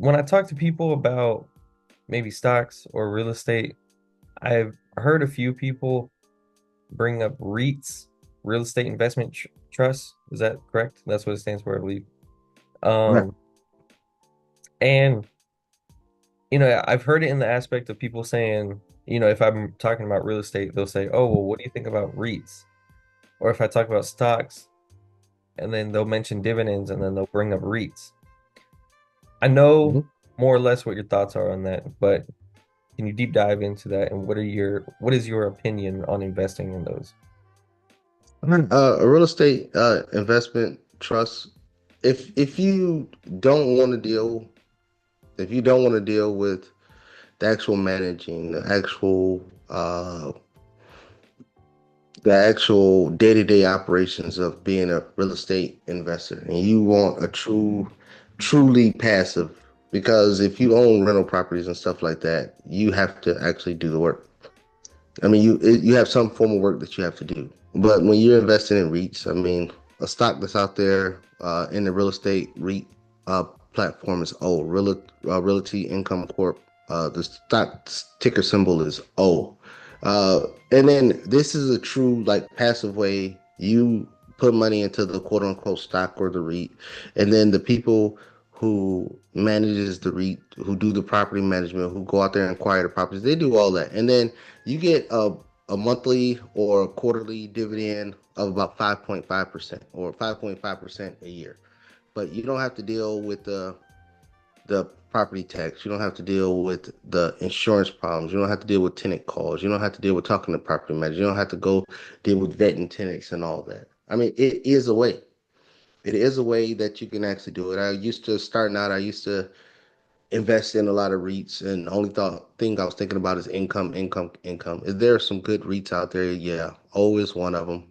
when I talk to people about maybe stocks or real estate, I've heard a few people bring up REITs, real estate investment trust. Is that correct? That's what it stands for, I believe. Right. Um, and I've heard it in the aspect of people saying, if I'm talking about real estate, they'll say, "Oh, well, what do you think about REITs?" Or if I talk about stocks, and then they'll mention dividends, and then they'll bring up REITs. I know Mhm. more or less what your thoughts are on that, but can you deep dive into that, and what is your opinion on investing in those? A real estate investment trust. If you don't want to deal, if you don't want to deal with the actual managing, the actual day-to-day operations of being a real estate investor, and you want a truly passive, because if you own rental properties and stuff like that, you have to actually do the work. I mean, you have some form of work that you have to do. But when you're investing in REITs, I mean, a stock that's out there in the real estate REIT uh, platform is O, Realty Income Corp. The stock ticker symbol is O. And then this is a true like passive way you put money into the quote unquote stock or the REIT, and then the people who manages the REIT, who do the property management, who go out there and acquire the properties, they do all that, and then you get a monthly or a quarterly dividend of about 5.5% or 5.5% a year. But you don't have to deal with the property tax. You don't have to deal with the insurance problems. You don't have to deal with tenant calls. You don't have to deal with talking to property managers. You don't have to go deal with vetting tenants and all that. I mean, it is a way. It is a way that you can actually do it. I used to invest in a lot of REITs, and the only thing I was thinking about is income, income, income. Is there some good REITs out there? Yeah, always one of them.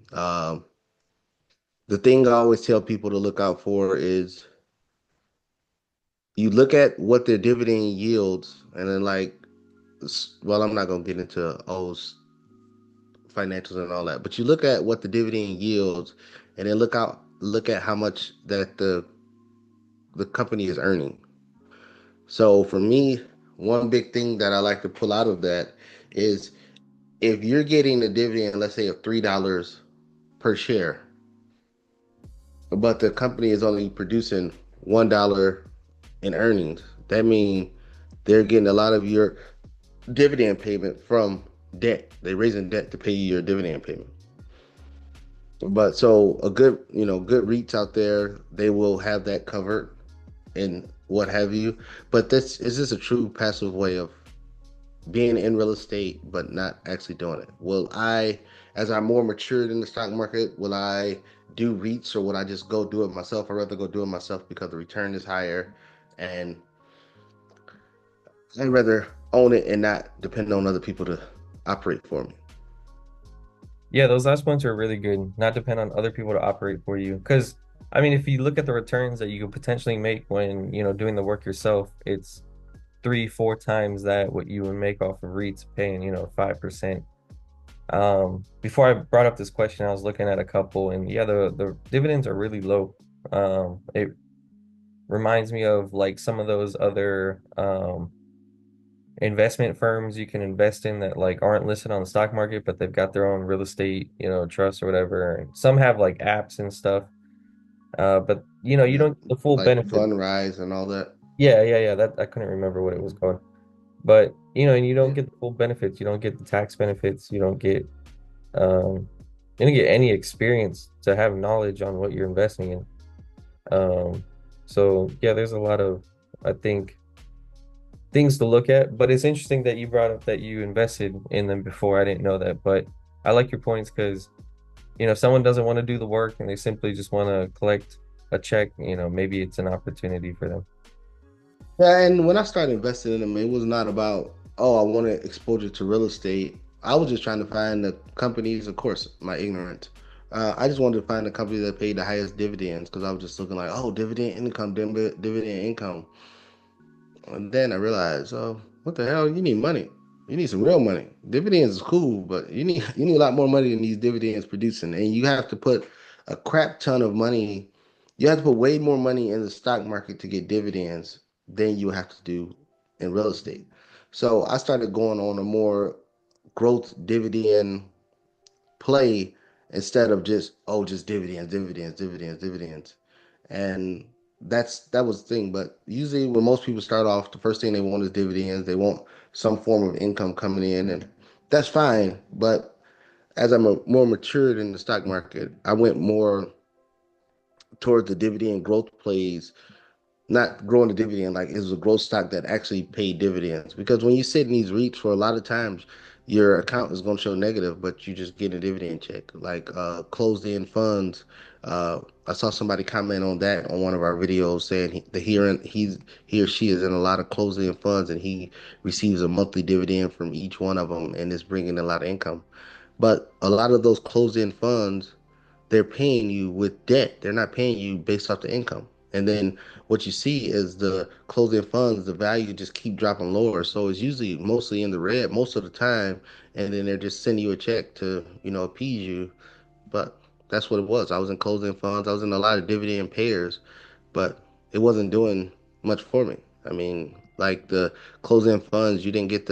The thing I always tell people to look out for is you look at what their dividend yields, and then well, I'm not gonna get into O's financials and all that, but you look at what the dividend yields, and then look at how much that the company is earning. So for me, one big thing that I like to pull out of that is if you're getting a dividend, let's say of $3 per share, but the company is only producing $1 in earnings, that means they're getting a lot of your dividend payment from debt. They're raising debt to pay you your dividend payment. But so a good, good REITs out there, they will have that covered and what have you. But this is this a true passive way of being in real estate but not actually doing it? Will I, as I'm more matured in the stock market, will I do REITs, or will I just go do it myself? I'd rather go do it myself because the return is higher, and I'd rather own it and not depend on other people to operate for me. Yeah, those last points are really good. Not depend on other people to operate for you. Because, I mean, if you look at the returns that you could potentially make when, doing the work yourself, it's three, four times that what you would make off of REITs paying, 5%. Before I brought up this question, I was looking at a couple, and yeah, the dividends are really low. It reminds me of like some of those other investment firms you can invest in that like aren't listed on the stock market, but they've got their own real estate, trust or whatever. And some have like apps and stuff. But you Yeah, don't get the full like benefit. fund rise and all that. Yeah, yeah, yeah. That I couldn't remember what it was called. But and you don't Yeah. get the full benefits. You don't get the tax benefits. Um you don't get any experience to have knowledge on what you're investing in. So yeah, there's a lot of, I think, things to look at. But it's interesting that you brought up that you invested in them before. I didn't know that, but I like your points because if someone doesn't want to do the work and they simply just want to collect a check, maybe it's an opportunity for them. Yeah, and when I started investing in them, it was not about, oh, I wanted exposure to real estate. I was just trying to find the companies, of course, my ignorance. I just wanted to find the company that paid the highest dividends because I was just looking like, oh, dividend income. And then I realized, oh, what the hell? You need money. You need some real money. Dividends is cool, but you need a lot more money than these dividends producing. And you have to put a crap ton of money. You have to put way more money in the stock market to get dividends than you have to do in real estate. So I started going on a more growth dividend play instead of just just dividends, dividends, dividends, dividends. And that was the thing. But usually when most people start off, the first thing they want is dividends. They want some form of income coming in, and that's fine. But as I'm more matured in the stock market, I went more towards the dividend growth plays, not growing the dividend like it was a growth stock that actually paid dividends. Because when you sit in these REITs for a lot of times, your account is going to show negative, but you just get a dividend check. Like closed end funds. I saw somebody comment on that on one of our videos saying he or she is in a lot of closed end funds and he receives a monthly dividend from each one of them and it's bringing a lot of income. But a lot of those closed end funds they're paying you with debt. They're not paying you based off the income. And then what you see is the closed-end funds, the value just keep dropping lower. So it's usually mostly in the red most of the time, and then they're just sending you a check to, appease you. But that's what it was. I was in closed-end funds. I was in a lot of dividend payers, but it wasn't doing much for me. I mean, like the closed-end funds, you didn't get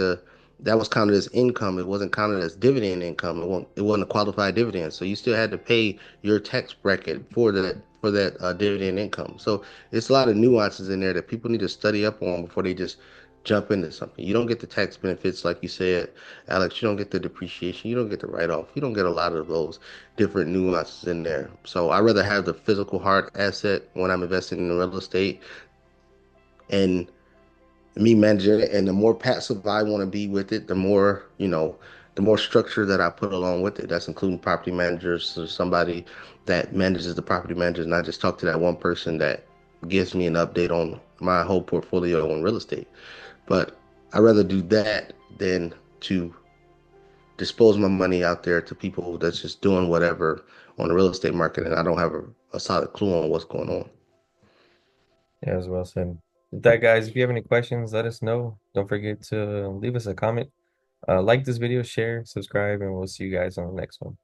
that was counted as income. It wasn't counted as dividend income. It wasn't a qualified dividend. So you still had to pay your tax bracket for that dividend income. So it's a lot of nuances in there that people need to study up on before they just jump into something. You don't get the tax benefits like you said, Alex. You don't get the depreciation. You don't get the write-off. You don't get a lot of those different nuances in there. So I rather have the physical hard asset when I'm investing in real estate and me managing it. And the more passive I want to be with it, the more structure that I put along with it. That's including property managers, so somebody that manages the property managers, and I just talk to that one person that gives me an update on my whole portfolio on real estate. But I rather do that than to dispose my money out there to people that's just doing whatever on the real estate market, and I don't have a solid clue on what's going on. Yeah, as well said. With that, guys, if you have any questions, let us know. Don't forget to leave us a comment. Like this video, share, subscribe, and we'll see you guys on the next one.